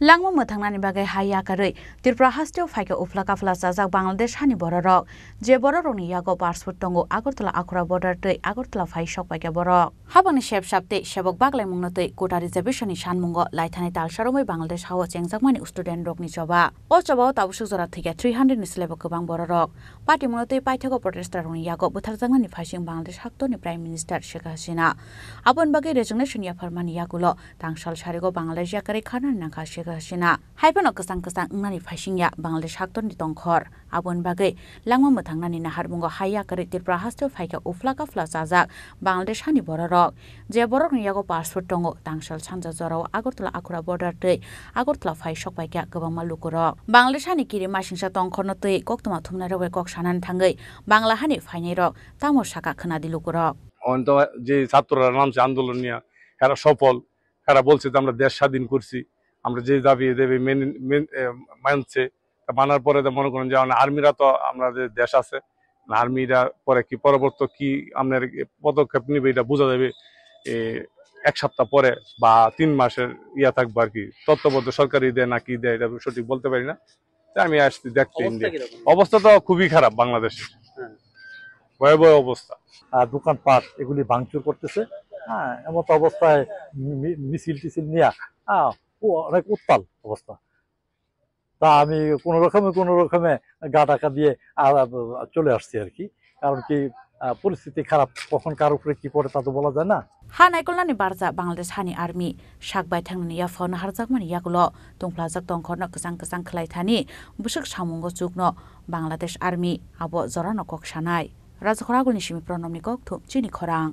Langma mothangna ni bagai haya karoi Tripura hasteo faika ufla kafla sajak Bangladesh hani borok je borok ni yago passport tongo Agartala Akura border tei Agartala fai sok paika borok habani shep sapte sebok baglai mungno tei kota reservation ni sanmungo laithani talsaromai Bangladesh hawo chengjakmani student rok ni choba o choba tabusuk jora thika 300 ni slebo kubang borok party muno tei paithako protester ni yago butharjakmani phasing Bangladesh hakto ni prime minister Sheikh Hasina abon bagai resignation ya farmani yagulo tangsal sarigo Bangladesh yakari khana nangkha Sheikh Hasina haibano kesang ngani phasingya Bangladesh hakton di tongkhor abon bagai langma mothangna ni naharbungo haya kari Tripura hasteo faika ufla kafla sajak Bangladesh hani borok je borok ni yago passport tongo tangsal sanja jorao Agartala Akura border tei Agartala fai sok paika gobangma lukurok Bangladesh hani kiri masingsa tongkhorno tei koktoma thumna robai kok sanan thangai Bangla hani fainai rok tamo saka khana di lukurok অন্ত যে ছাত্ররা নামছে আন্দোলন নিয়ে এরা সফল এরা বলছে যে আমরা দেশ স্বাধীন করছি আমরা যে দাবি দেবে মানছে মানার পরে মনে করেন যে আর্মিরা তো আমাদের দেশ আছে আর্মিরা পরে কি পরবর্তী কি আপনার পদক্ষেপ নিবে এটা বোঝা যাবে এক সপ্তাহ পরে বা 3 মাসের ইয়া থাকবে আর কি তত্ত্বাবধায়ক সরকারি দেয় না কি দেয় এটা সঠিক বলতে পারি না আমি আসছি দেখতে অবস্থা তো খুবই খারাপ বাংলাদেশে ভয়াবহ অবস্থা দোকানপাট এগুলি ভাঙচুর করতেছে হ্যাঁ এমত অবস্থায় মিছিল টিছিল নিয়ে অনেক উত্তাল অবস্থা তা আমি কোনো রকমে গা ঢাকা দিয়ে চলে আসছি আর কি কারণ কি পরিস্থিতি খারাপ কখন কার উপরে কি পড়ে তা তো বলা যায় না Hanaikulani barja Bangladesh hani army sakbai thangni ya phone harjakmani yagulo tungplajak tongkhorno kesang khlai thani busuk samungo chukno Bangladesh army abo jorano kok sanai Rajakhoragulni simi pronomni kok thu chini khorang